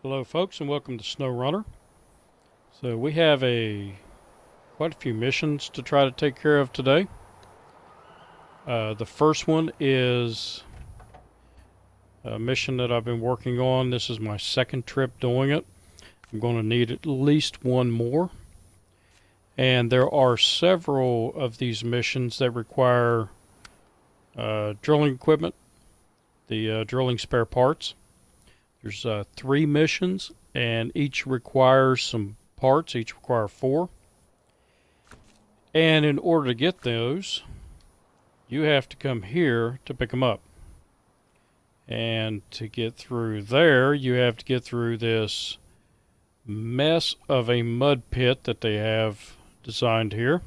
Hello folks and welcome to SnowRunner. So we have quite a few missions to try to take care of today. The first one is a mission that I've been working on. This is my second trip doing it. I'm going to need at least one more. And there are several of these missions that require drilling equipment, the drilling spare parts. There's 3 missions, and each requires some parts. Each require 4. And in order to get those, you have to come here to pick them up. And to get through there, you have to get through this mess of a mud pit that they have designed here.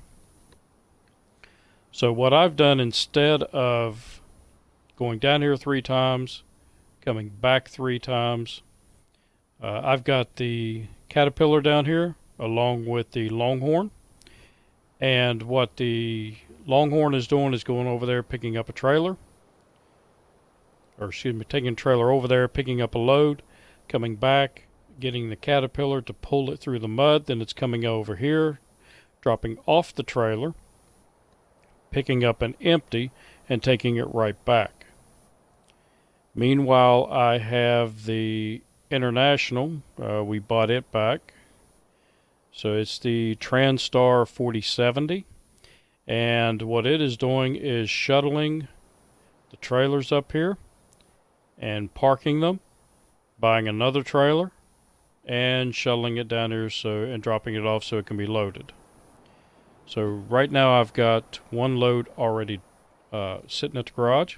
So what I've done, instead of going down here 3 times, coming back 3 times, I've got the Caterpillar down here along with the Longhorn, and what the Longhorn is doing is going over there picking up a trailer, or excuse me, taking a trailer over there, picking up a load, coming back, getting the Caterpillar to pull it through the mud, then it's coming over here, dropping off the trailer, picking up an empty, and taking it right back. Meanwhile, I have the International. We bought it back. So it's the TranStar 4070. And what it is doing is shuttling the trailers up here and parking them, buying another trailer, and shuttling it down here and dropping it off so it can be loaded. So right now I've got one load already sitting at the garage.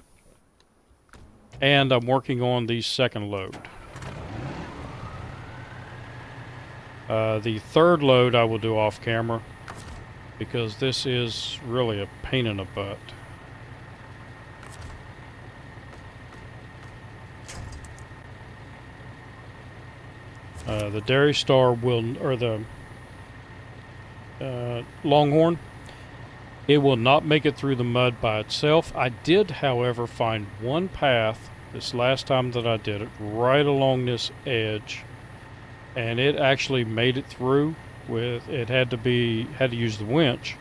And I'm working on the second load. The third load I will do off camera, because this is really a pain in the butt. The Dairy Star or the Longhorn, it will not make it through the mud by itself. I did, however, find one path this last time that I did it, right along this edge, and it actually made it through. It had to use the winch,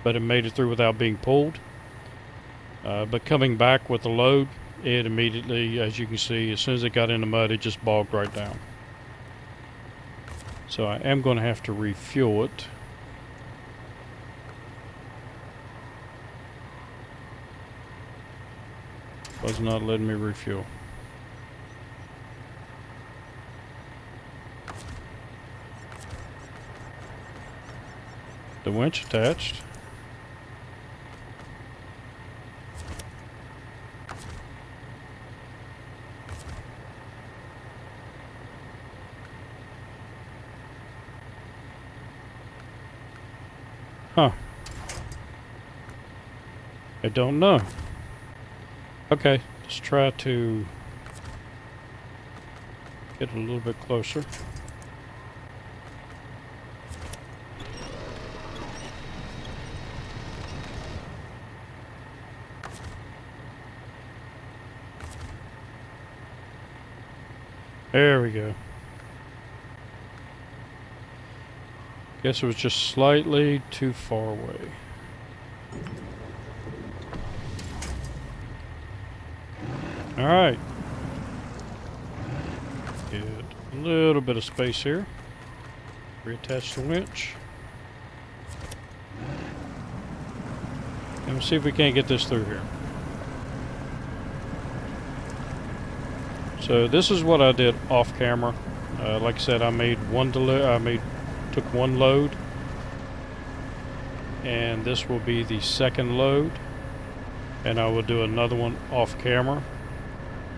but it made it through without being pulled. But coming back with the load, it immediately, as you can see, as soon as it got in the mud, it just bogged right down. So I am going to have to refuel it. Was not letting me refuel. The winch attached. Huh. I don't know. Okay, let's try to get a little bit closer. There we go. Guess it was just slightly too far away. Alright. Get a little bit of space here. Reattach the winch. And we'll see if we can't get this through here. So this is what I did off camera. Like I said, I made took one load, and this will be the second load, and I will do another one off camera.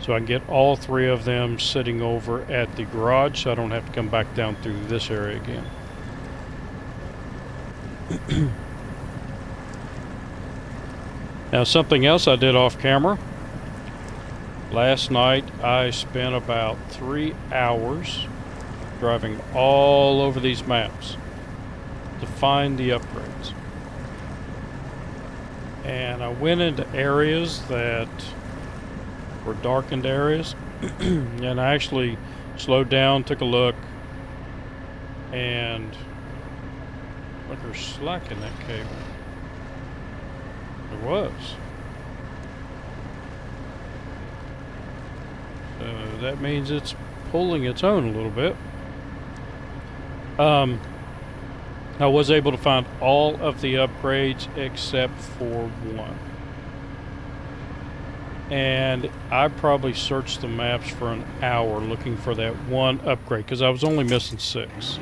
So I can get all 3 of them sitting over at the garage, so I don't have to come back down through this area again. Now, something else I did off camera. Last night I spent about 3 hours driving all over these maps to find the upgrades. And I went into areas that were darkened areas, and I actually slowed down, took a look, and look, there's slack in that cable. There was. So that means it's pulling its own a little bit. I was able to find all of the upgrades except for one. And I probably searched the maps for an hour looking for that one upgrade because I was only missing 6.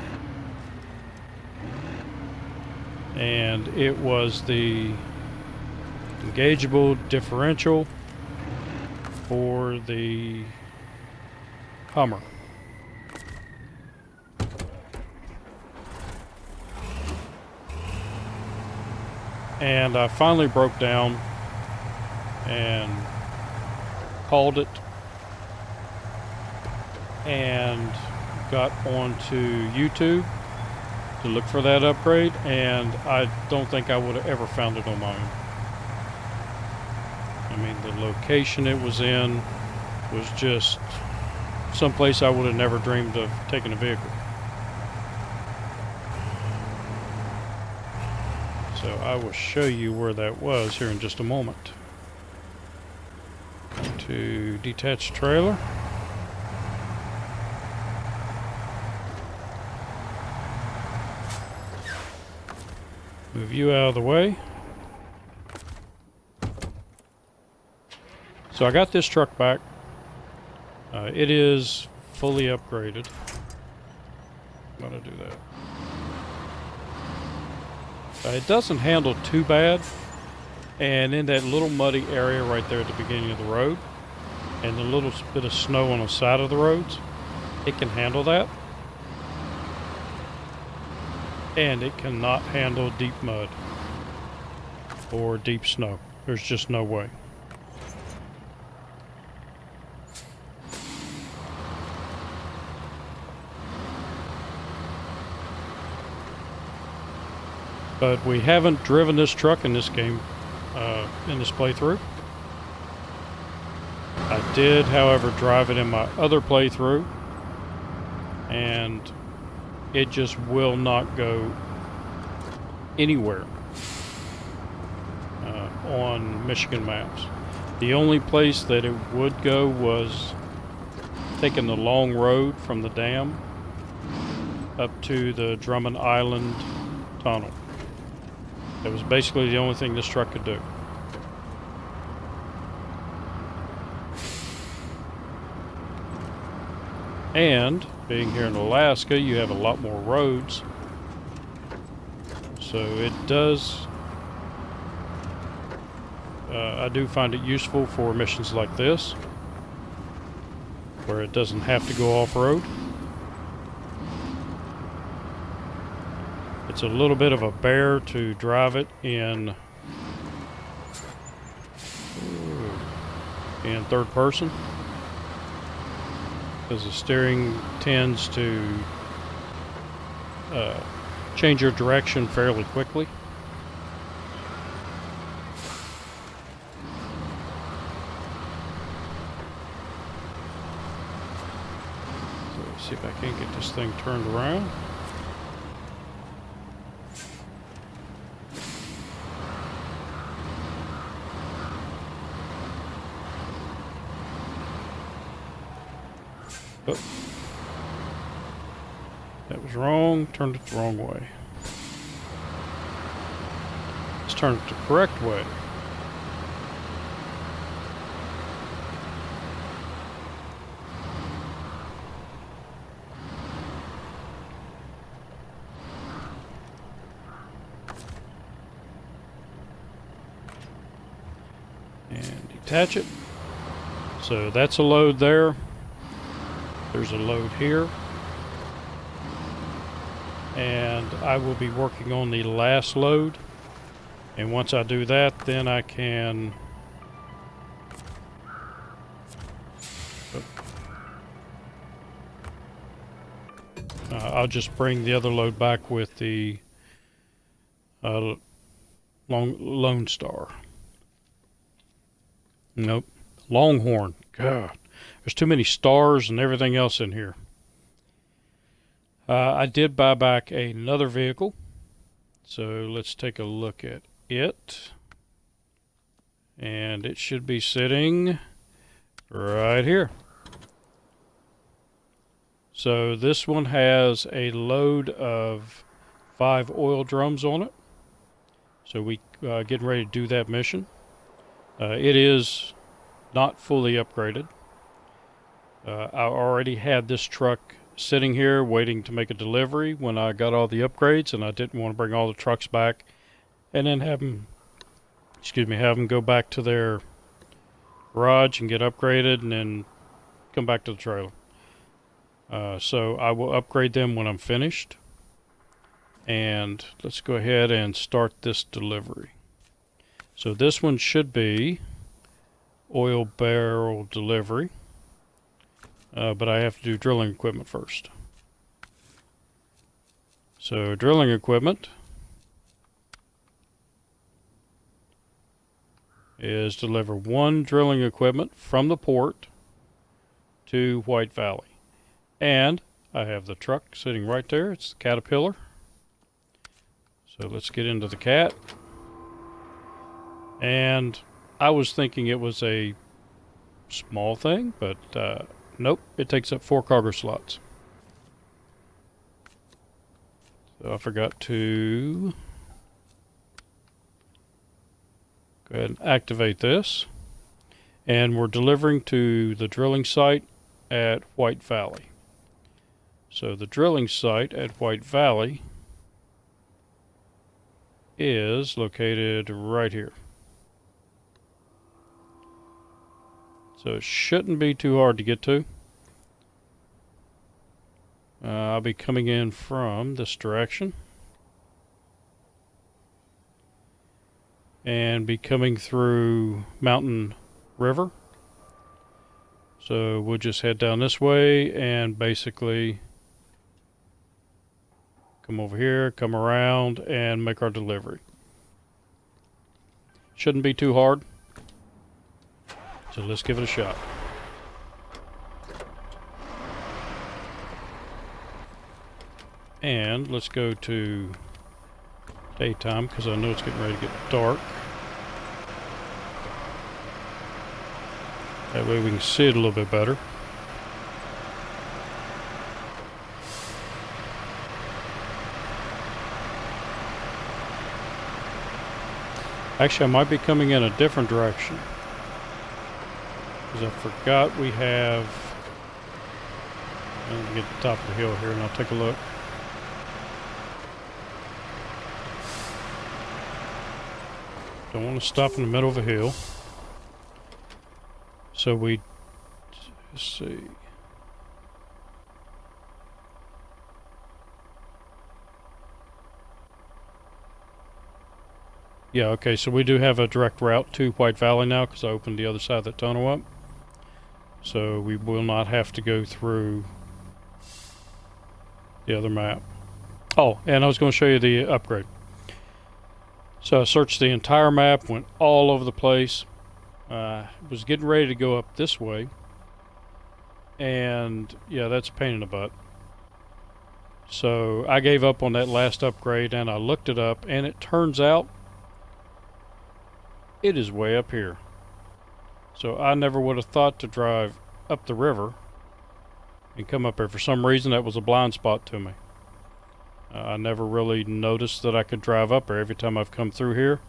And it was the engageable differential for the Hummer. And I finally broke down and called it and got onto YouTube to look for that upgrade, and I don't think I would have ever found it on my own. I mean, the location it was in was just someplace I would have never dreamed of taking a vehicle. So I will show you where that was here in just a moment. To detach trailer. Move you out of the way. So I got this truck back. It is fully upgraded. I'm gonna do that. It doesn't handle too bad, and in that little muddy area right there at the beginning of the road, and the little bit of snow on the side of the roads, it can handle that. And it cannot handle deep mud or deep snow. There's just no way. But we haven't driven this truck in this game, in this playthrough. I did, however, drive it in my other playthrough, and it just will not go anywhere on Michigan maps. The only place that it would go was taking the long road from the dam up to the Drummond Island tunnel. That was basically the only thing this truck could do. And being here in Alaska, you have a lot more roads. So it does, I do find it useful for missions like this, where it doesn't have to go off-road. It's a little bit of a bear to drive it in third person, because the steering tends to change your direction fairly quickly. So let's see if I can get this thing turned around. Oh. That was wrong. Turned it the wrong way. Let's turn it the correct way. And detach it. So that's a load there. There's a load here. And I will be working on the last load. And once I do that, then I can... I'll just bring the other load back with the Lone Star. Nope. Longhorn. God. There's too many stars and everything else in here. I did buy back another vehicle, so let's take a look at it. And it should be sitting right here. So this one has a load of 5 oil drums on it. So we getting ready to do that mission. It is not fully upgraded. I already had this truck sitting here waiting to make a delivery when I got all the upgrades, and I didn't want to bring all the trucks back and then have them go back to their garage and get upgraded and then come back to the trailer. So I will upgrade them when I'm finished. And let's go ahead and start this delivery. So this one should be oil barrel delivery. But I have to do drilling equipment first. So drilling equipment is deliver 1 drilling equipment from the port to White Valley. And I have the truck sitting right there. It's the Caterpillar. So let's get into the Cat. And I was thinking it was a small thing, but nope, it takes up 4 cargo slots. So I forgot to go ahead and activate this. And we're delivering to the drilling site at White Valley. So the drilling site at White Valley is located right here. So it shouldn't be too hard to get to. I'll be coming in from this direction and be coming through Mountain River. So we'll just head down this way and basically come over here, come around, and make our delivery. Shouldn't be too hard. So let's give it a shot. And let's go to daytime because I know it's getting ready to get dark. That way we can see it a little bit better. Actually, I might be coming in a different direction. Because I forgot we have... I'm going to get to the top of the hill here and I'll take a look. Don't want to stop in the middle of a hill. So let's see. Yeah, okay, so we do have a direct route to White Valley now because I opened the other side of the tunnel up. So we will not have to go through the other map. Oh, and I was going to show you the upgrade. So I searched the entire map, went all over the place. Was getting ready to go up this way. And yeah, that's a pain in the butt. So I gave up on that last upgrade and I looked it up and it turns out it is way up here. So I never would have thought to drive up the river and come up here. For some reason that was a blind spot to me. I never really noticed that I could drive up there. Every time I've come through here,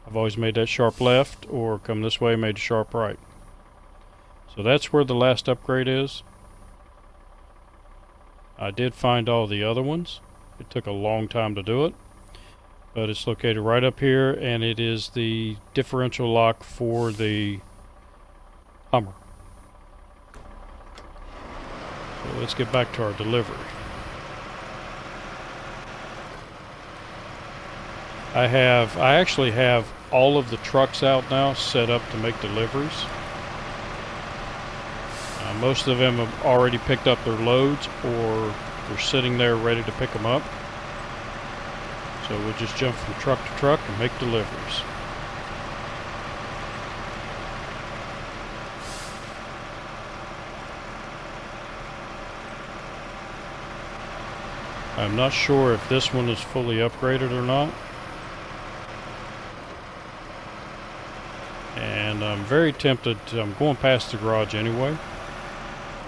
I've always made that sharp left or come this way and made a sharp right. So that's where the last upgrade is. I did find all the other ones. It took a long time to do it. But it's located right up here, and it is the differential lock for the Hummer. So let's get back to our delivery. I actually have all of the trucks out now set up to make deliveries. Most of them have already picked up their loads or they're sitting there ready to pick them up. So we'll just jump from truck to truck and make deliveries. I'm not sure if this one is fully upgraded or not. And I'm very tempted to, I'm going past the garage anyway,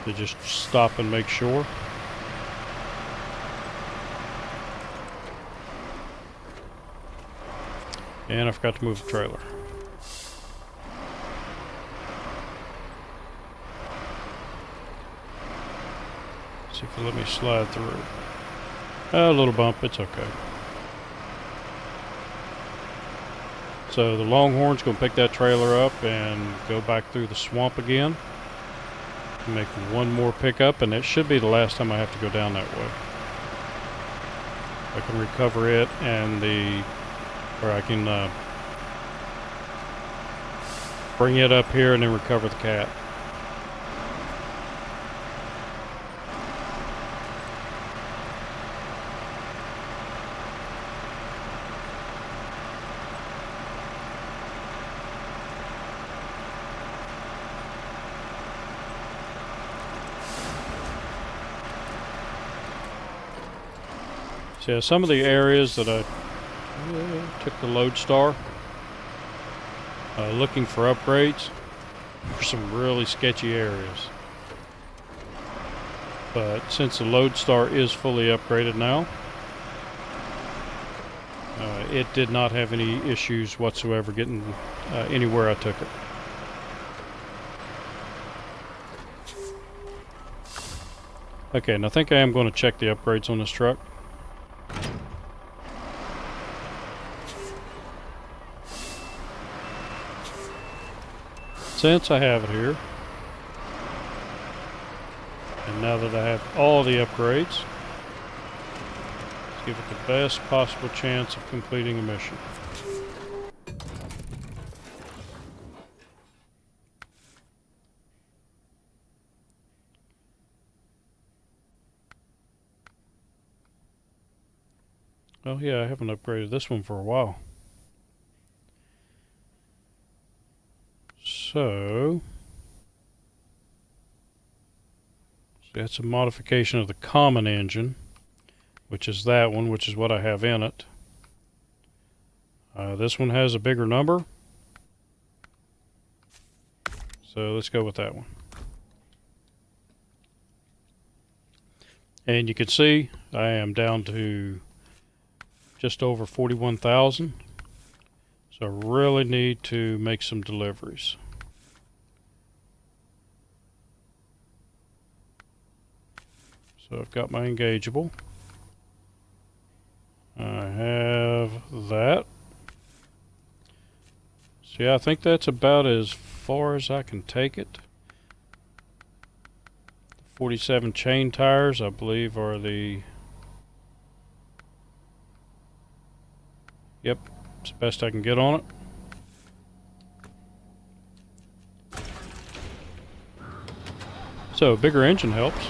to just stop and make sure. And I forgot to move the trailer. See if it'll let me slide through. A little bump, it's okay. So the Longhorn's going to pick that trailer up and go back through the swamp again. Make one more pickup, and it should be the last time I have to go down that way. I can recover it and or I can bring it up here and then recover the cat. So yeah, some of the areas that I took the Lodestar looking for upgrades were some really sketchy areas. But since the Lodestar is fully upgraded now, it did not have any issues whatsoever getting anywhere I took it. Okay, and I think I am going to check the upgrades on this truck. Since I have it here, and now that I have all the upgrades, let's give it the best possible chance of completing a mission. Oh yeah, I haven't upgraded this one for a while. So, that's a modification of the common engine, which is that one, which is what I have in it. This one has a bigger number, so let's go with that one. And you can see I am down to just over 41,000. So I really need to make some deliveries. So I've got my engageable. I have that. So yeah, I think that's about as far as I can take it. 47 chain tires, I believe, are the... Yep. It's the best I can get on it. So, bigger engine helps.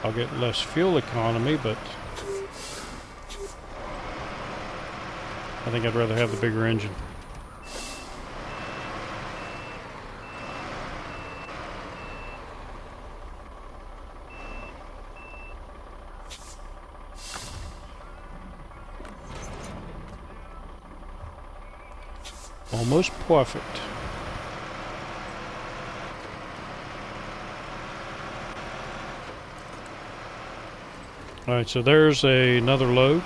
I'll get less fuel economy, but I think I'd rather have the bigger engine. Almost perfect. Alright, so there's another load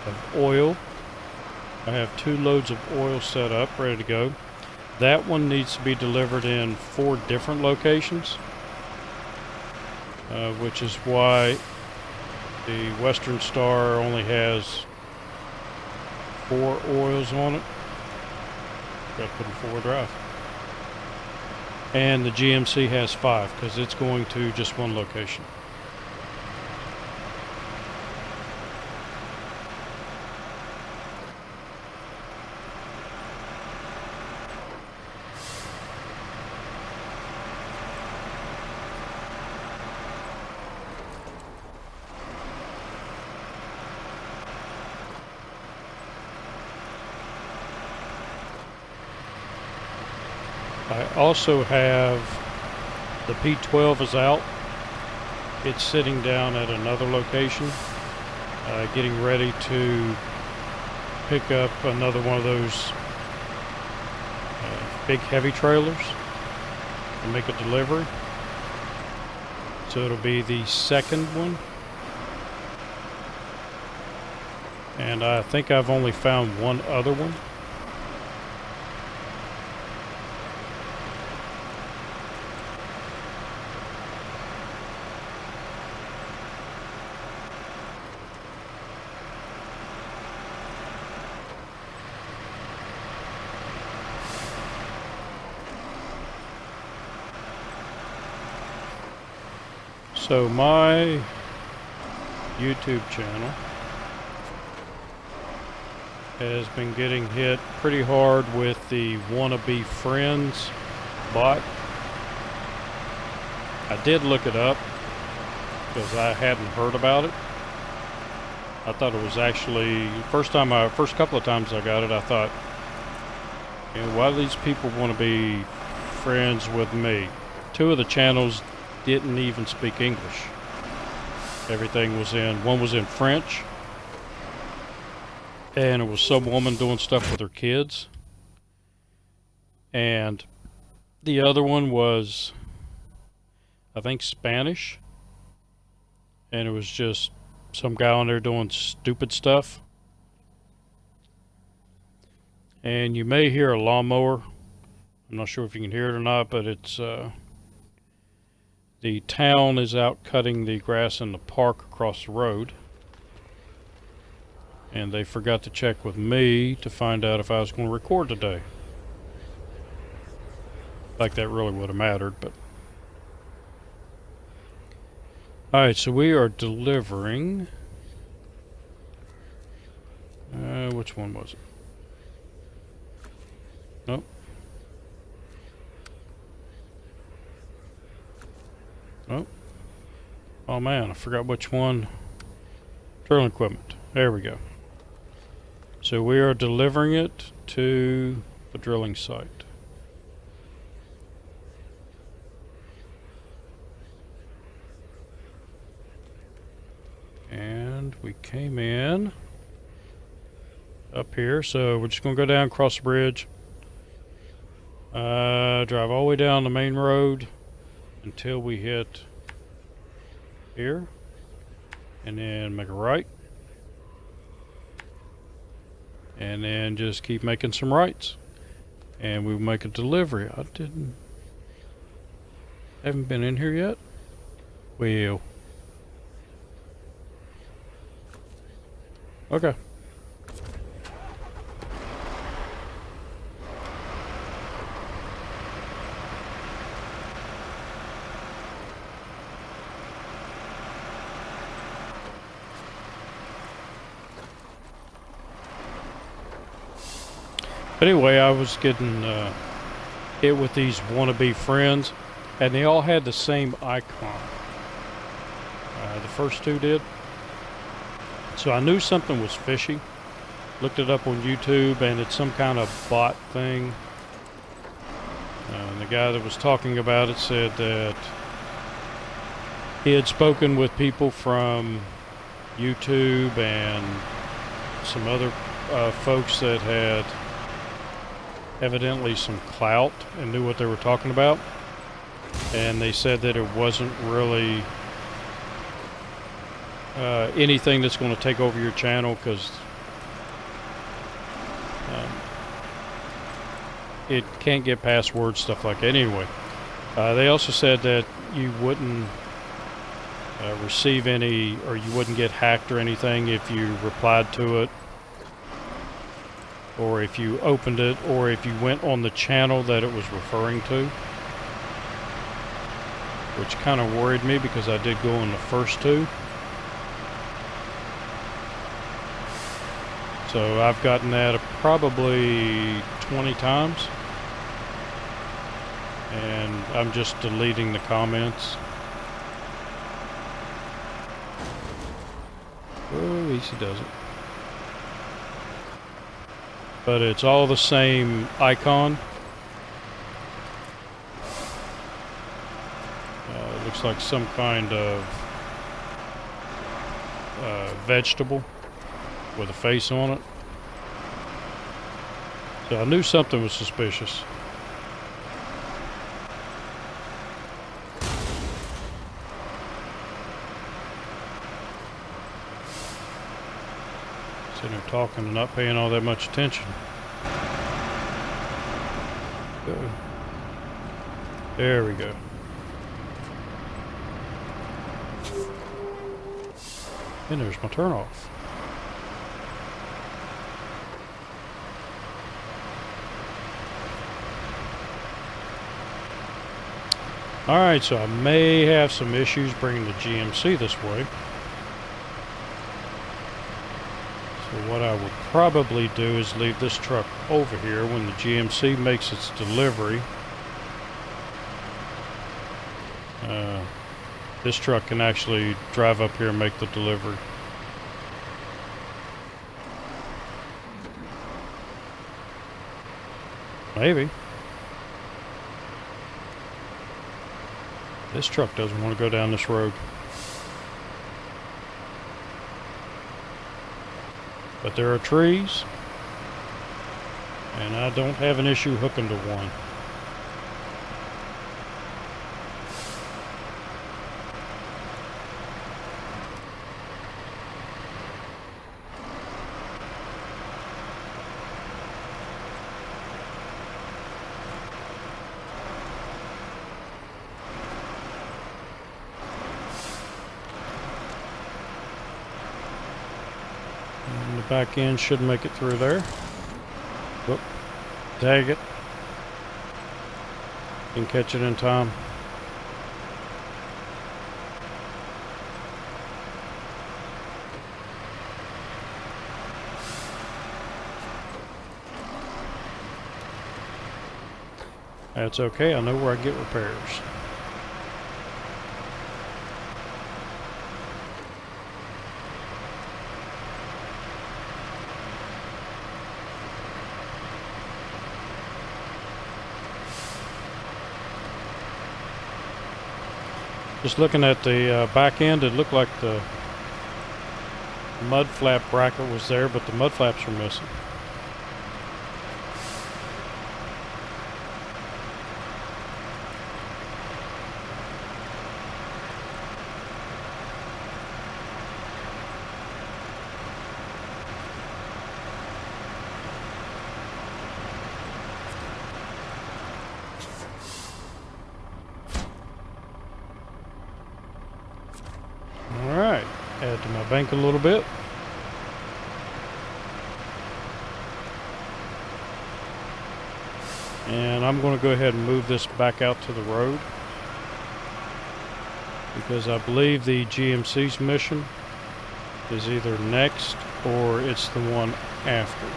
of oil. I have 2 loads of oil set up, ready to go. That one needs to be delivered in 4 different locations, which is why the Western Star only has 4 oils on it. Got to put in 4-wheel drive. And the GMC has 5 because it's going to just one location. I also have the P12 is out. It's sitting down at another location, getting ready to pick up another one of those big heavy trailers and make a delivery. So it'll be the second one. And I think I've only found one other one. So my YouTube channel has been getting hit pretty hard with the wannabe friends bot. I did look it up because I hadn't heard about it. I thought it was actually first couple of times I got it, I thought, you know, why do these people want to be friends with me? Two of the channels didn't even speak English. Everything was one was in French, and it was some woman doing stuff with her kids, and the other one was, I think, Spanish, and it was just some guy on there doing stupid stuff. And you may hear a lawnmower. I'm not sure if you can hear it or not, but it's the town is out cutting the grass in the park across the road. And they forgot to check with me to find out if I was going to record today. Like that really would have mattered, but... Alright, so we are delivering... which one was it? Nope. Oh. Oh man, I forgot which one. Drilling equipment. There we go. So we are delivering it to the drilling site. And we came in up here, so we're just going to go down, across the bridge, drive all the way down the main road until we hit here, and then make a right, and then just keep making some rights, and we'll make a delivery. Haven't been in here yet. Well, okay. But anyway, I was getting hit with these wannabe friends, and they all had the same icon. The first two did. So I knew something was fishy. Looked it up on YouTube, and it's some kind of bot thing. And the guy that was talking about it said that he had spoken with people from YouTube and some other folks that had evidently some clout and knew what they were talking about, and they said that it wasn't really anything that's going to take over your channel, because it can't get passwords, stuff like that. Anyway, they also said that you wouldn't receive any, or you wouldn't get hacked or anything if you replied to it, or if you opened it, or if you went on the channel that it was referring to, which kind of worried me because I did go on the first two. So I've gotten that probably 20 times, and I'm just deleting the comments. Oh, easy does it. But it's all the same icon. looks like some kind of vegetable with a face on it. So I knew something was suspicious. Sitting there talking and not paying all that much attention. There we go. And there's my turn off. Alright, so I may have some issues bringing the GMC this way. So what I would probably do is leave this truck over here when the GMC makes its delivery. This truck can actually drive up here and make the delivery. Maybe. This truck doesn't want to go down this road. But there are trees, and I don't have an issue hooking to one. And the back end should make it through there. Whoop. Dang it. Didn't catch it in time. That's okay, I know where I get repairs. Just looking at the back end, it looked like the mud flap bracket was there, but the mud flaps are missing. Alright, add to my bank a little bit. And I'm going to go ahead and move this back out to the road, because I believe the GMC's mission is either next or it's the one after.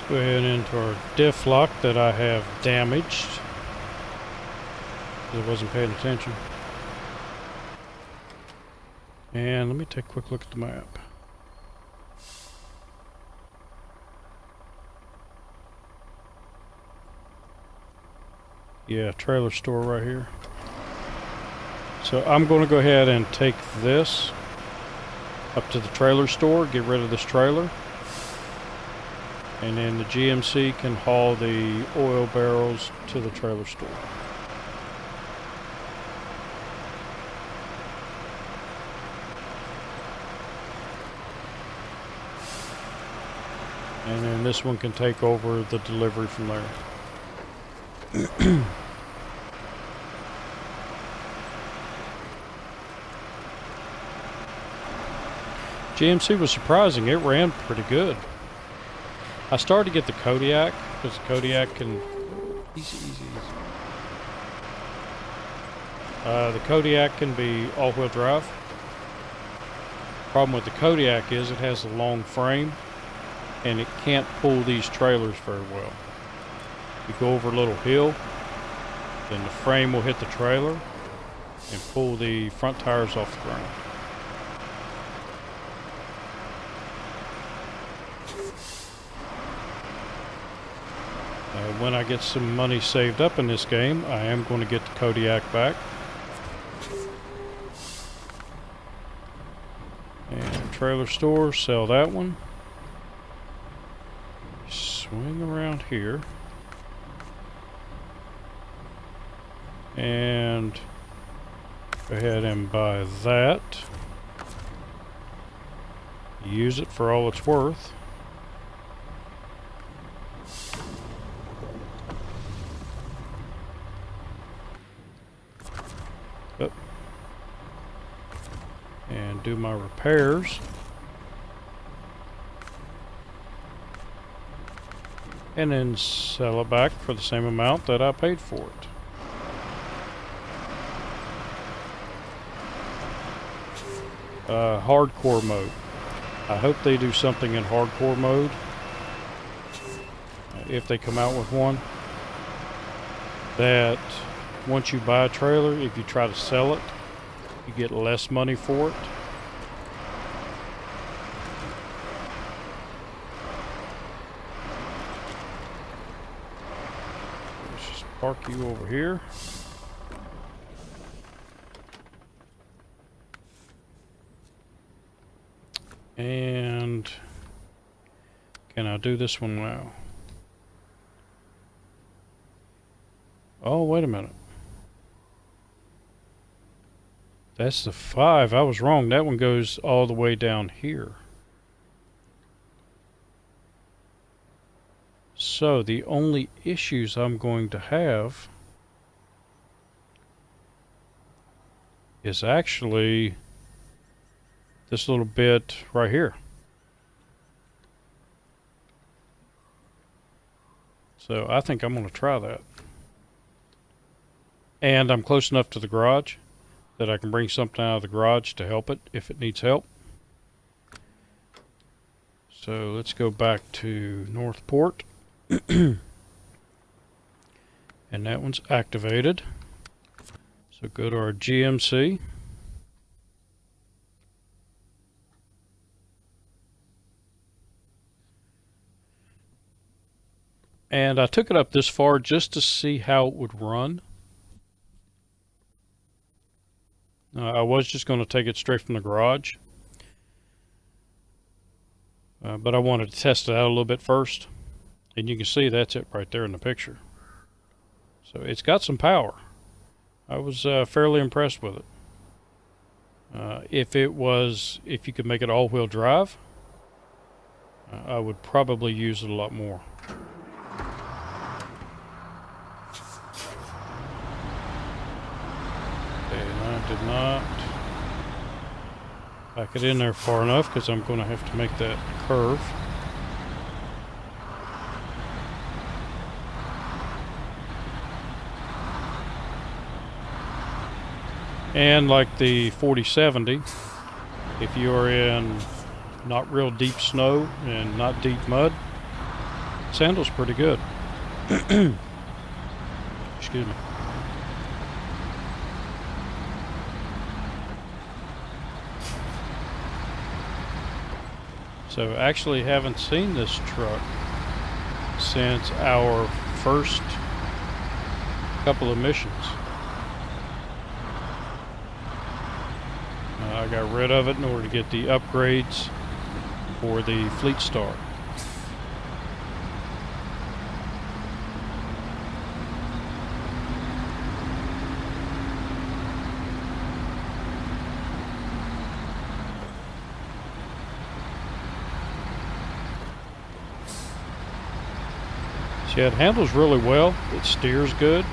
Go ahead into our diff lock that I have damaged because I wasn't paying attention. And let me take a quick look at the map. Yeah, trailer store right here. So I'm going to go ahead and take this up to the trailer store, get rid of this trailer. And then the GMC can haul the oil barrels to the trailer store. And then this one can take over the delivery from there. GMC was surprising. It ran pretty good. I started to get the Kodiak, because the Kodiak can... Easy, easy, easy. The Kodiak can be all-wheel drive. Problem with the Kodiak is it has a long frame, and it can't pull these trailers very well. You go over a little hill, then the frame will hit the trailer and pull the front tires off the ground. When I get some money saved up in this game, I am going to get the Kodiak back. And trailer store, sell that one. Swing around here. And go ahead and buy that. Use it for all it's worth. And do my repairs. And then sell it back for the same amount that I paid for it. Hardcore mode. I hope they do something in hardcore mode. If they come out with one. That once you buy a trailer, if you try to sell it, you get less money for it. Let's just park you over here. And can I do this one now? Oh, wait a minute. That's the 5. I was wrong. That one goes all the way down here. So the only issues I'm going to have is actually this little bit right here. So I think I'm going to try that. And I'm close enough to the garage that I can bring something out of the garage to help it if it needs help. So let's go back to Northport. And that one's activated. So go to our GMC. And I took it up this far just to see how it would run. I was just going to take it straight from the garage. But I wanted to test it out a little bit first. And you can see that's it right there in the picture. So it's got some power. I was fairly impressed with it. If you could make it all-wheel drive, I would probably use it a lot more. Did not back it in there far enough because I'm going to have to make that curve. And like the 4070, if you are in not real deep snow and not deep mud, it handles pretty good. Excuse me. So actually haven't seen this truck since our first couple of missions. I got rid of it in order to get the upgrades for the Fleet Star. Yeah, it handles really well. It steers good.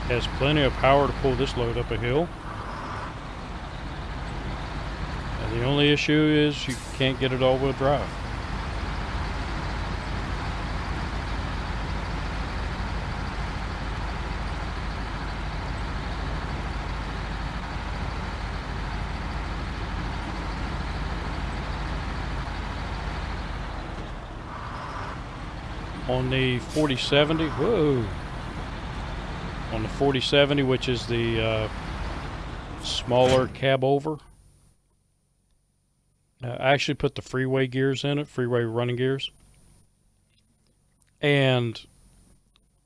Has plenty of power to pull this load up a hill. The only issue is you can't get it all-wheel drive. On the 4070, whoa! On the 4070, which is the smaller cab over, I actually put the freeway gears in it, freeway running gears, and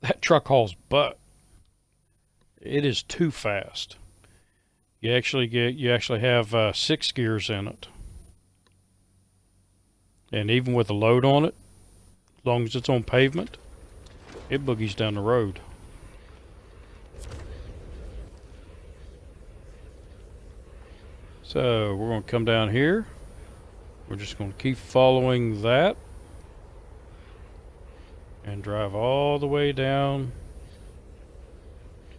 that truck hauls butt. It is too fast. You actually have 6 gears in it, and even with a load on it, as long as it's on pavement, it boogies down the road. So we're going to come down here. We're just going to keep following that and drive all the way down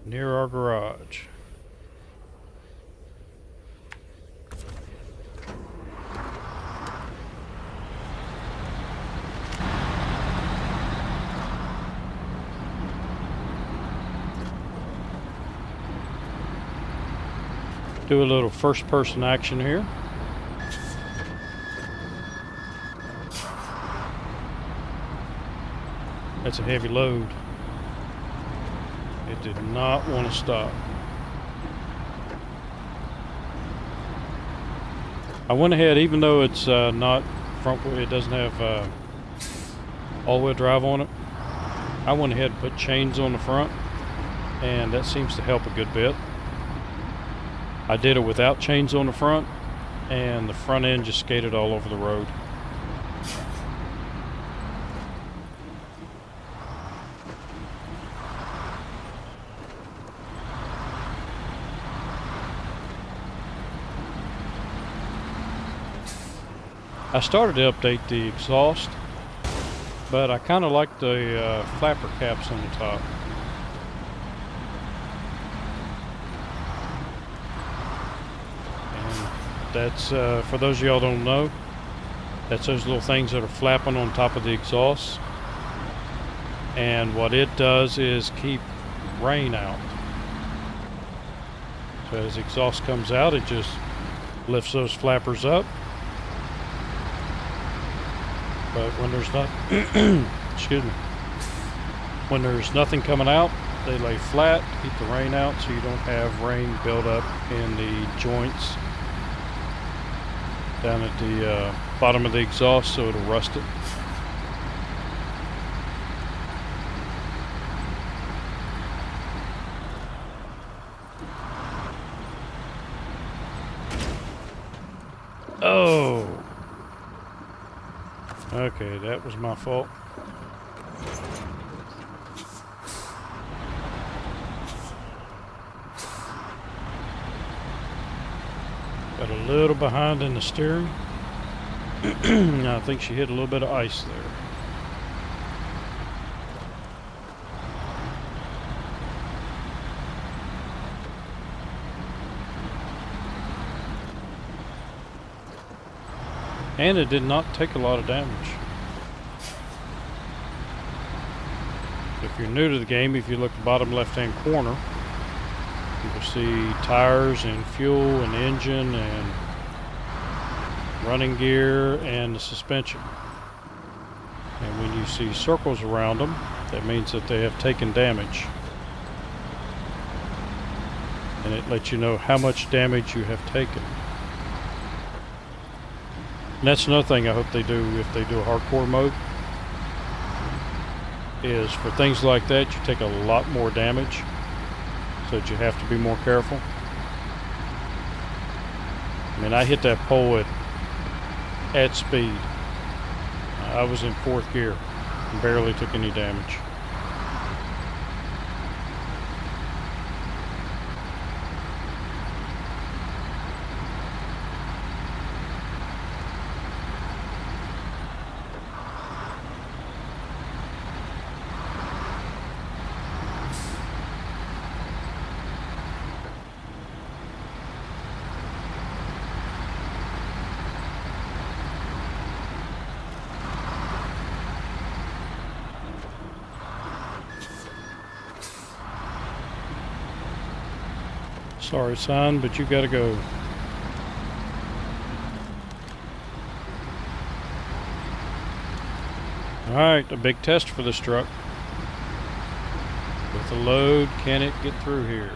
near our garage. Do a little first person action here. That's a heavy load. It did not want to stop. I went ahead, even though it's not front, it doesn't have all-wheel drive on it, I went ahead and put chains on the front, and that seems to help a good bit. I did it without chains on the front, and the front end just skated all over the road. I started to update the exhaust, but I kind of like the flapper caps on the top. That's, for those of y'all don't know, that's those little things that are flapping on top of the exhaust. And what it does is keep rain out. So as the exhaust comes out, it just lifts those flappers up. But when there's not, excuse me, when there's nothing coming out, they lay flat to keep the rain out, so you don't have rain build up in the joints down at the bottom of the exhaust, so it'll rust it. Oh! Okay, that was my fault. Got a little behind in the steering. I think she hit a little bit of ice there. And it did not take a lot of damage. If you're new to the game, if you look at the bottom left-hand corner, you will see tires and fuel and engine and running gear and the suspension. And when you see circles around them, that means that they have taken damage. And it lets you know how much damage you have taken. And that's another thing I hope they do if they do a hardcore mode, is for things like that, you take a lot more damage, so that you have to be more careful. I mean, I hit that pole at speed. I was in 4th gear and barely took any damage. Sorry, son, but you gotta go. Alright, a big test for this truck. With the load, can it get through here?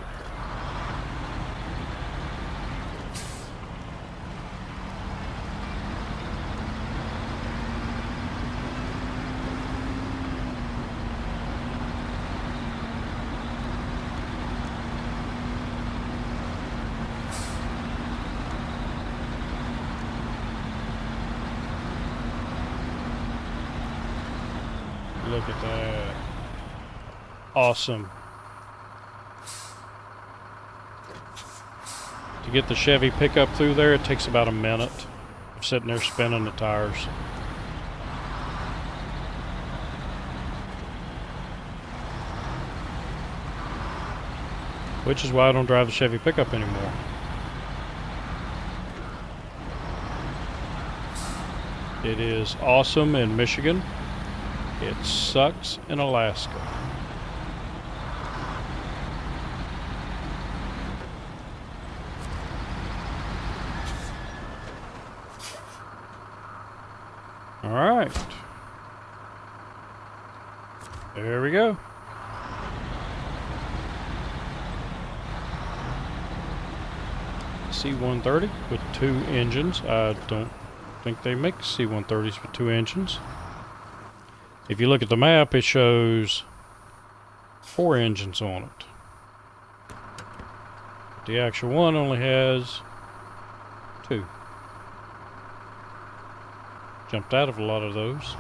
Look at that. Awesome. To get the Chevy pickup through there, it takes about a minute of sitting there spinning the tires. Which is why I don't drive the Chevy pickup anymore. It is awesome in Michigan. It sucks in Alaska. All right. There we go. C-130 with 2 engines. I don't think they make C-130s with 2 engines. If you look at the map, it shows 4 engines on it. The actual one only has 2. Jumped out of a lot of those.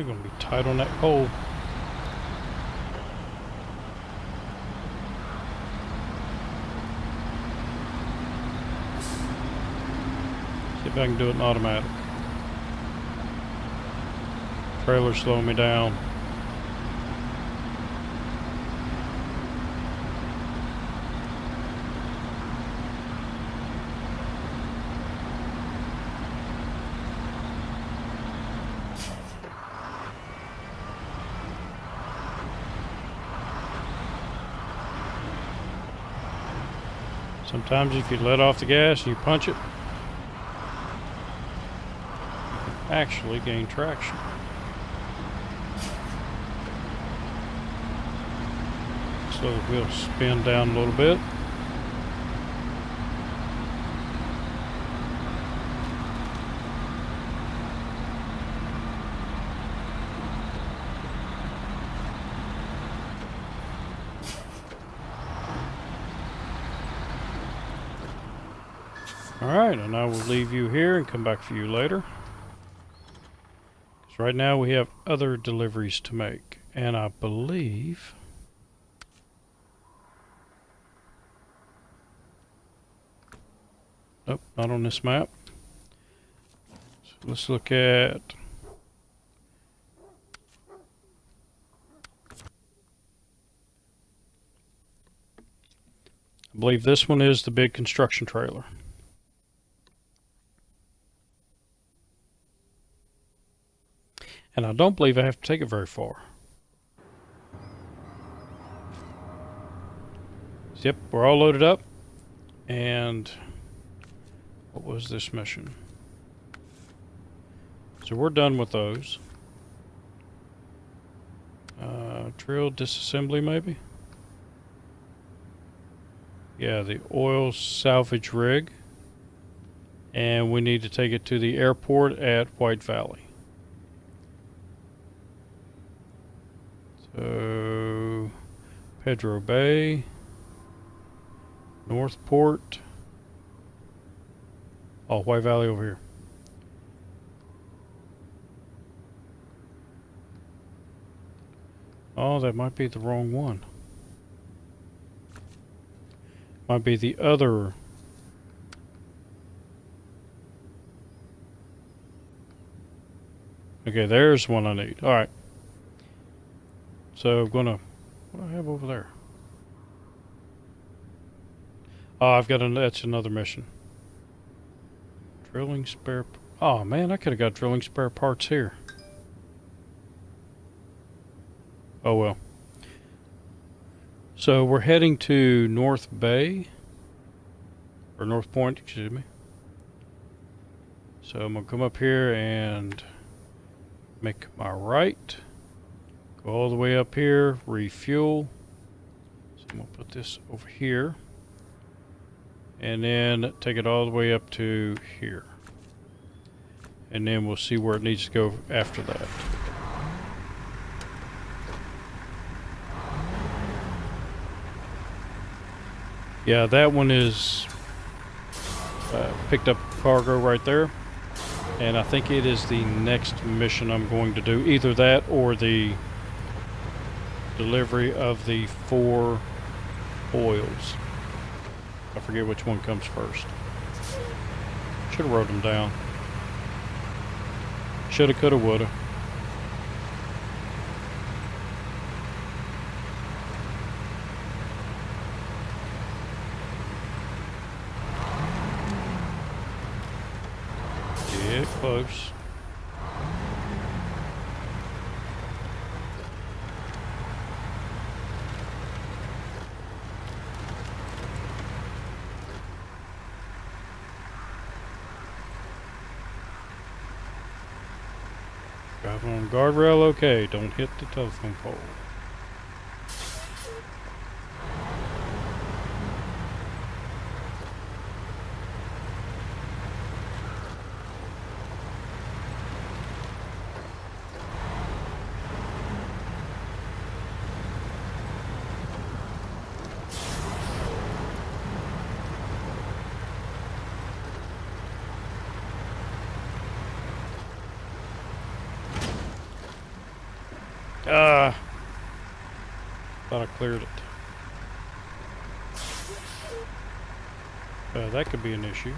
Gonna be tight on that pole. See if I can do it in automatic. Trailer's slowing me down. Sometimes if you let off the gas and you punch it, you can actually gain traction. So the wheels spin down a little bit. Alright, and I will leave you here and come back for you later. Because right now we have other deliveries to make. And I believe... Nope, not on this map. So let's look at... I believe this one is the big construction trailer. And I don't believe I have to take it very far. Yep, we're all loaded up. And what was this mission? So we're done with those. Drill disassembly maybe? Yeah, the oil salvage rig. And we need to take it to the airport at White Valley. So, Pedro Bay, Northport, oh, White Valley over here. Oh, that might be the wrong one. Might be the other. Okay, there's one I need. All right. So I'm gonna What do I have over there? Oh, I've got that's another mission. Drilling spare... Oh man, I could have got drilling spare parts here. Oh well. So we're heading to North Bay. Or North Point, excuse me. So I'm going to come up here and make my right. Go all the way up here, refuel. So I'm going to put this over here. And then take it all the way up to here. And then we'll see where it needs to go after that. Yeah, that one is picked up cargo right there. And I think it is the next mission I'm going to do. Either that or the delivery of the 4 oils. I forget which one comes first. Should have wrote them down. Shoulda, coulda, woulda. Get close. Driving on guardrail, okay. Don't hit the telephone pole. Thought I cleared it. That could be an issue.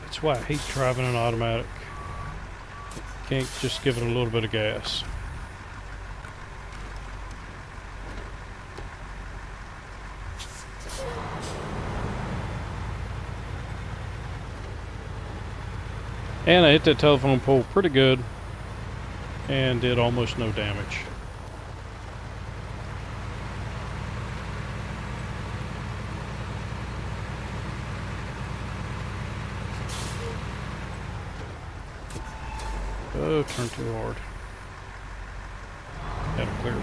That's why I hate driving an automatic. Can't just give it a little bit of gas. And I hit that telephone pole pretty good and did almost no damage. Oh, turn too hard. Had it clear.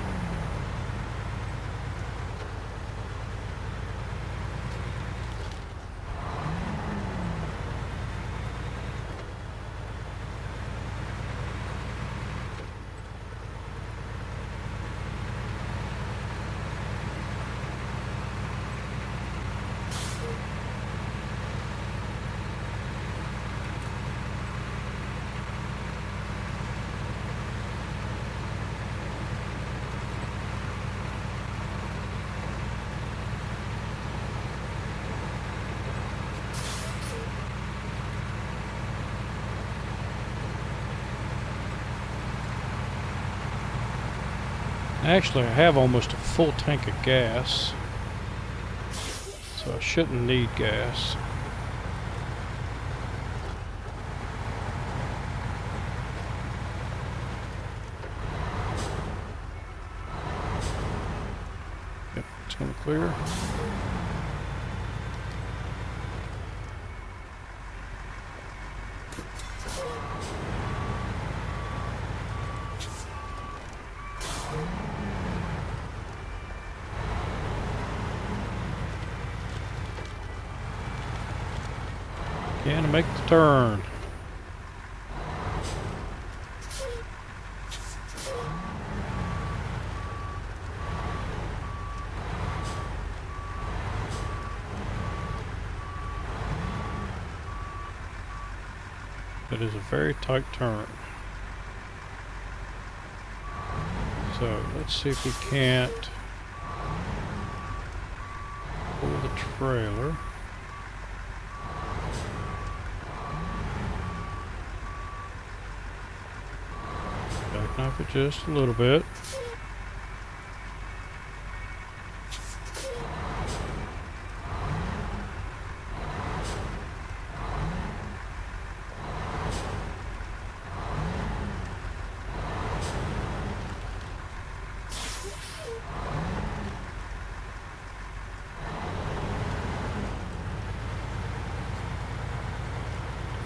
Actually, I have almost a full tank of gas, so I shouldn't need gas. Yep, it's going to clear. Can make the turn. It is a very tight turn. So let's see if we can't trailer. Back off it just a little bit.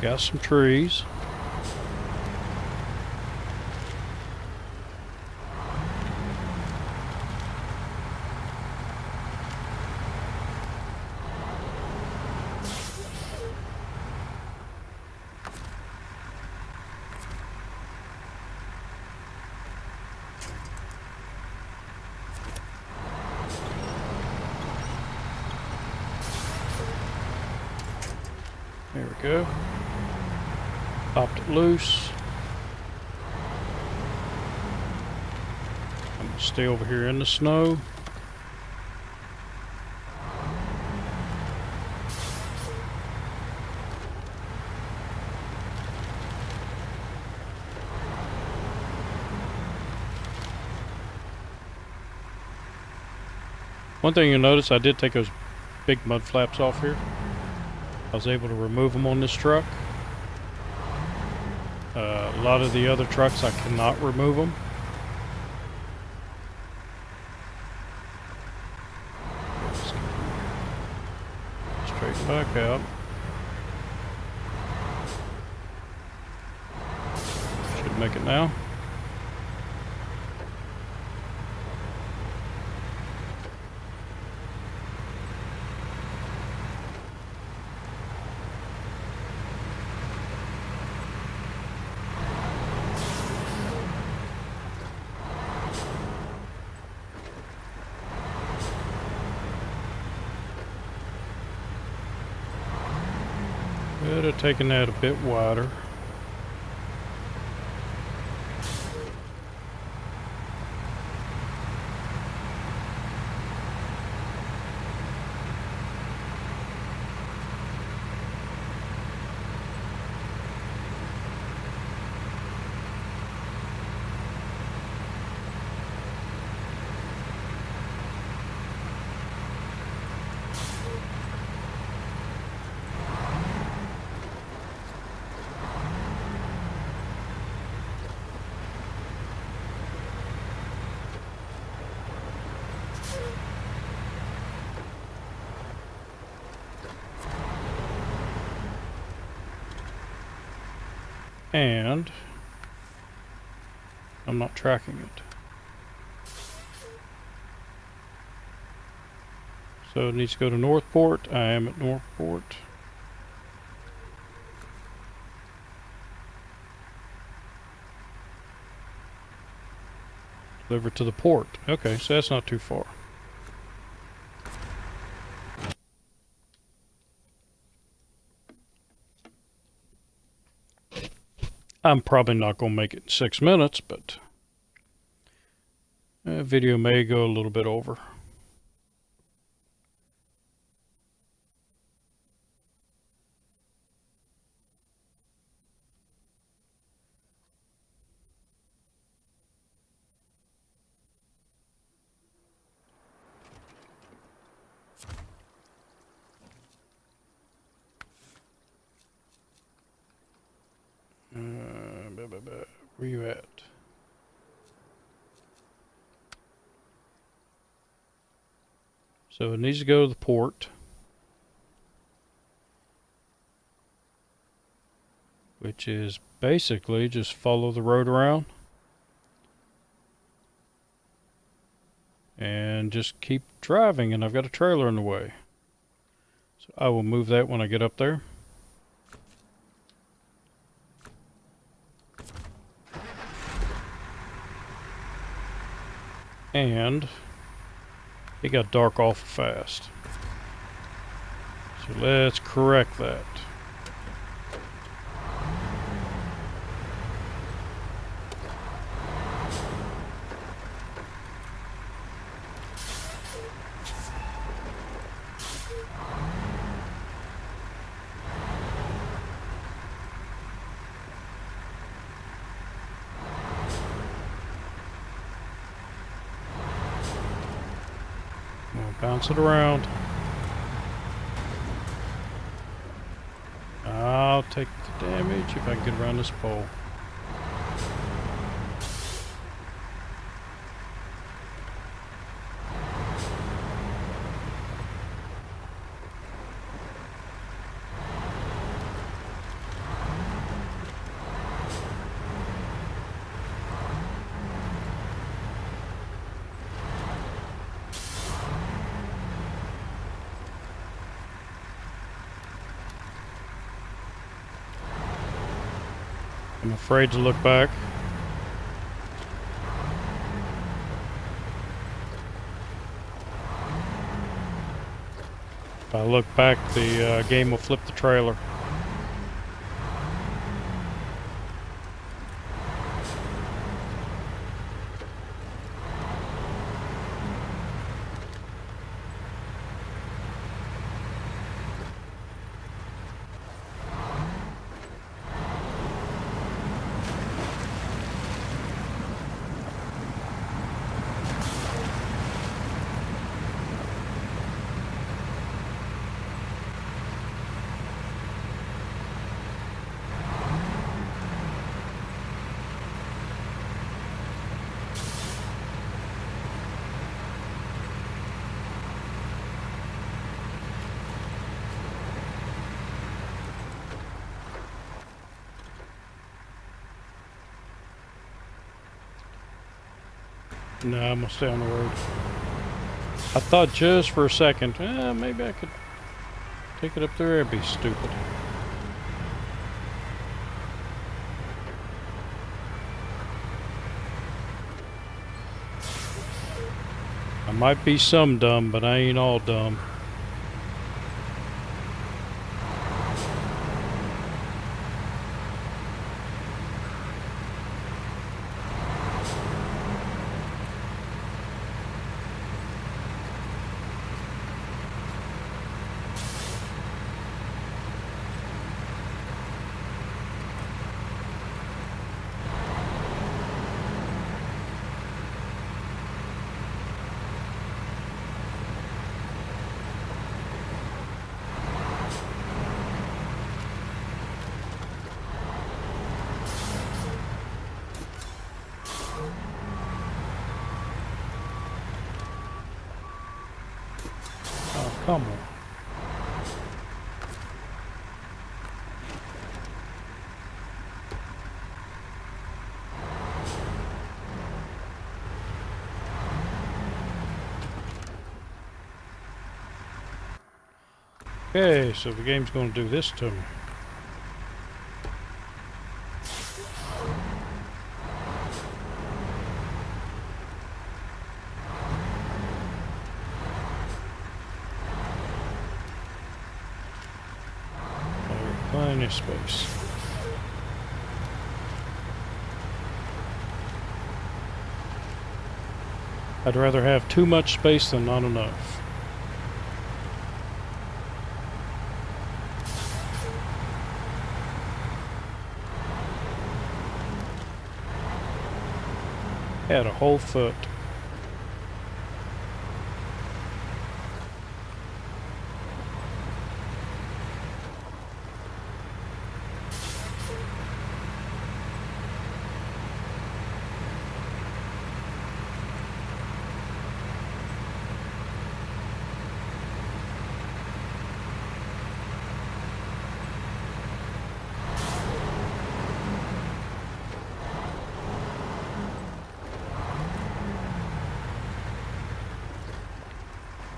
Got some trees. There we go. Popped it loose. I'm gonna stay over here in the snow. One thing you'll notice, I did take those big mud flaps off here. I was able to remove them on this truck. A lot of the other trucks I cannot remove them. Straighten back out. Should make it now. Could have taken that a bit wider. And I'm not tracking it. So it needs to go to Northport. I am at Northport. Deliver to the port. Okay, so that's not too far. I'm probably not going to make it in 6 minutes, but video may go a little bit over. Where you at? So it needs to go to the port, which is basically just follow the road around and just keep driving, and I've got a trailer in the way. So I will move that when I get up there. And it got dark awful fast. So let's correct that. Bounce it around. I'll take the damage if I can get around this pole. I'm afraid to look back. If I look back, the game will flip the trailer. No, I'm gonna stay on the road. I thought just for a second, maybe I could take it up there. It'd be stupid. I might be some dumb, but I ain't all dumb. Come on. Okay, so the game's going to do this to me. Plenty of space. I'd rather have too much space than not enough. Had a whole foot.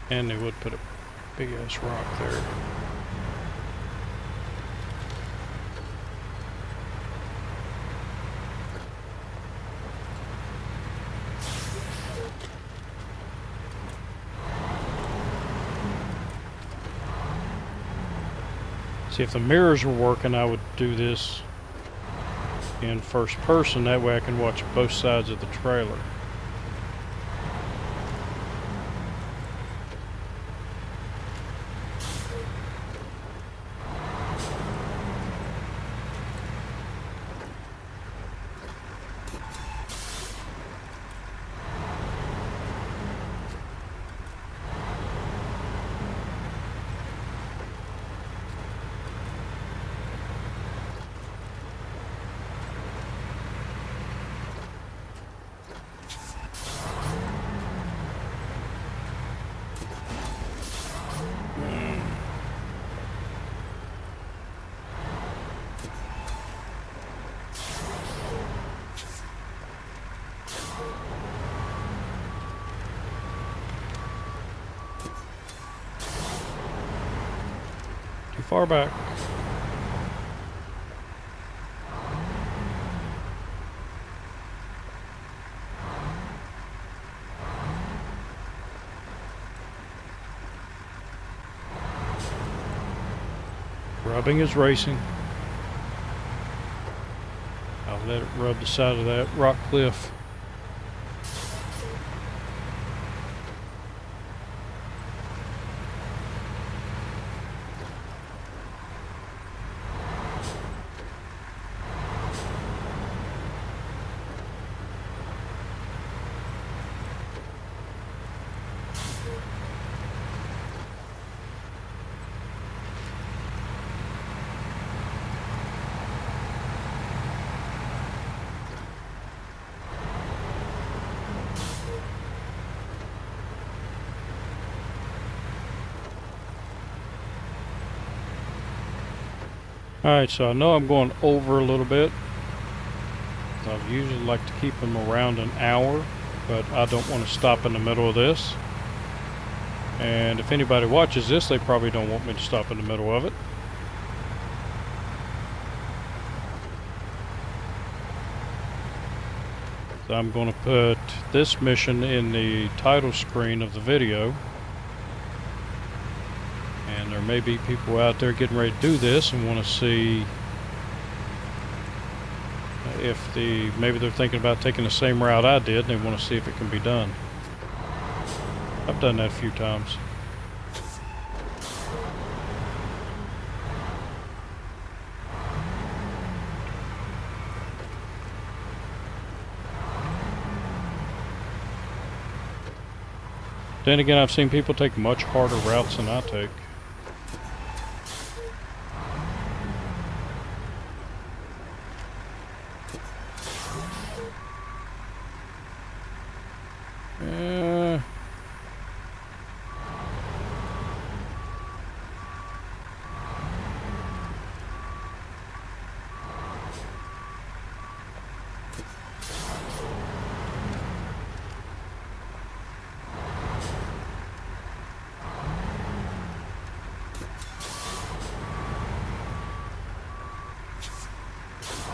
And they would put a big ass rock there. See, if the mirrors were working, I would do this in first person. That way I can watch both sides of the trailer. far back. Rubbing is racing. I'll let it rub the side of that rock cliff. Alright, so I know I'm going over a little bit. I usually like to keep them around an hour, but I don't want to stop in the middle of this. And if anybody watches this, they probably don't want me to stop in the middle of it. So I'm going to put this mission in the title screen of the video. And there may be people out there getting ready to do this and want to see if maybe they're thinking about taking the same route I did and they want to see if it can be done. I've done that a few times. Then again, I've seen people take much harder routes than I take.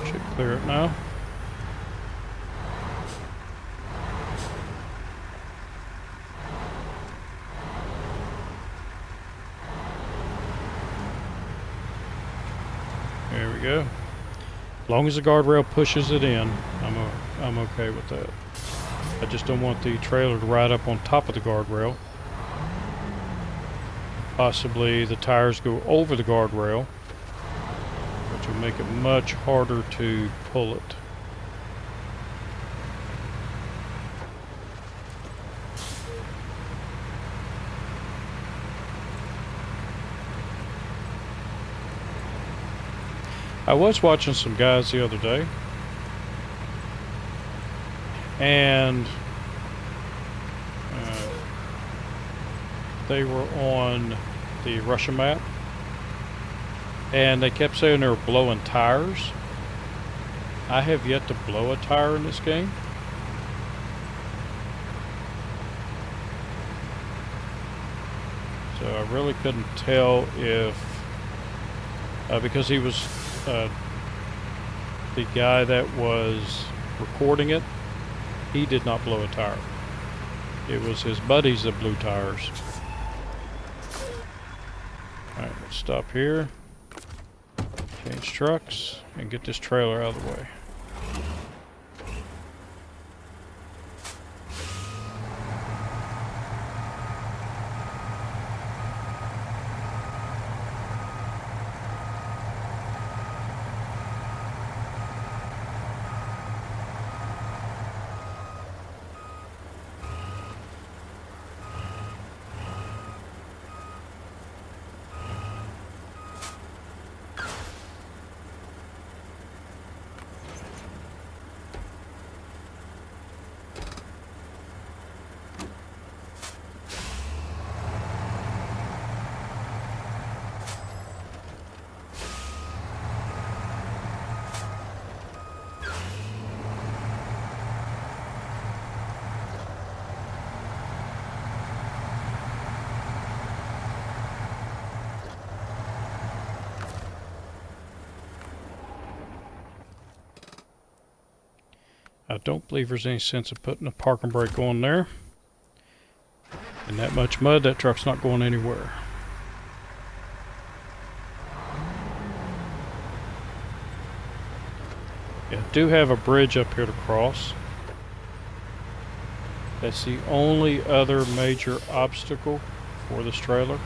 Should clear it now. There we go. As long as the guardrail pushes it in, I'm okay with that. I just don't want the trailer to ride up on top of the guardrail. Possibly the tires go over the guardrail, which will make it much harder to pull it. I was watching some guys the other day, and they were on the Russia map, and they kept saying they were blowing tires. I have yet to blow a tire in this game. So I really couldn't tell if, because he was, the guy that was recording it, he did not blow a tire. It was his buddies that blew tires. Alright, let's stop here, change trucks, and get this trailer out of the way. I don't believe there's any sense of putting a parking brake on there. In that much mud, that truck's not going anywhere. Yeah, I do have a bridge up here to cross. That's the only other major obstacle for this trailer.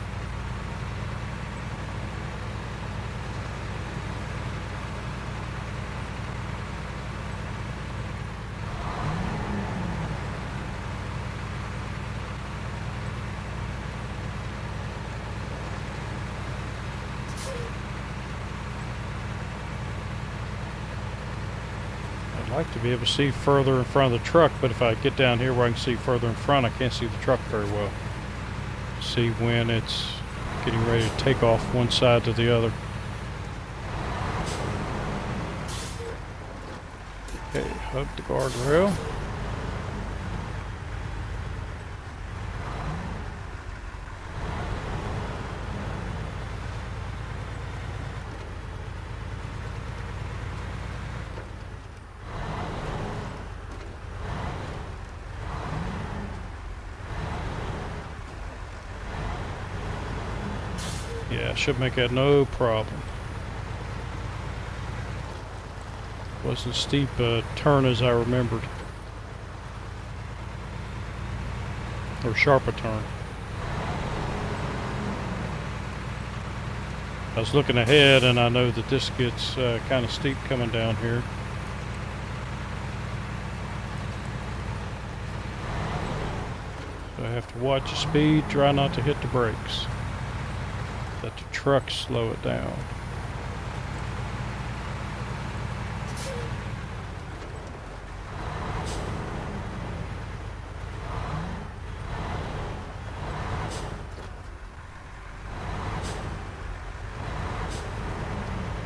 I'd like to be able to see further in front of the truck, but if I get down here where I can see further in front, I can't see the truck very well. See when it's getting ready to take off one side to the other. Okay, hug the guardrail. Yeah, should make that no problem. Wasn't steep a turn as I remembered. Or sharp a turn. I was looking ahead and I know that this gets kind of steep coming down here. So I have to watch the speed, try not to hit the brakes. Let the truck slow it down.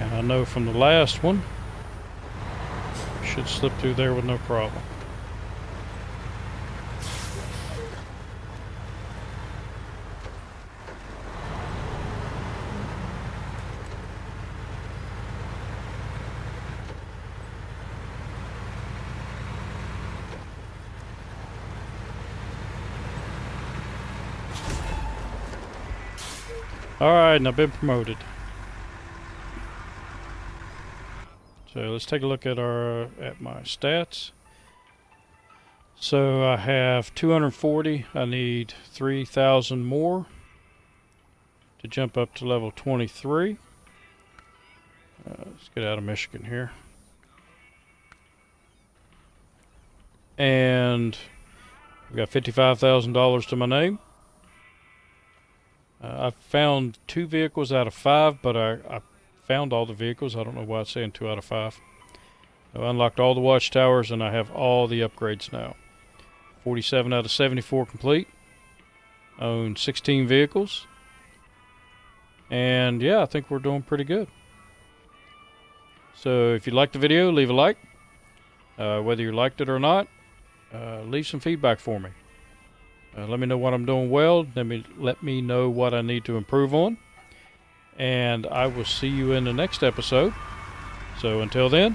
And I know from the last one, should slip through there with no problem. Alright, and I've been promoted. So let's take a look at my stats. So I have 240. I need 3,000 more to jump up to level 23. Let's get out of Michigan here. And I've got $55,000 to my name. I found 2 vehicles out of 5, but I found all the vehicles. I don't know why it's saying 2 out of 5. I unlocked all the watchtowers and I have all the upgrades now. 47 out of 74 complete. I own 16 vehicles. And yeah, I think we're doing pretty good. So if you liked the video, leave a like. Whether you liked it or not, leave some feedback for me. Let me know what I'm doing well. Let me know what I need to improve on. And I will see you in the next episode. So until then,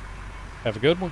have a good one.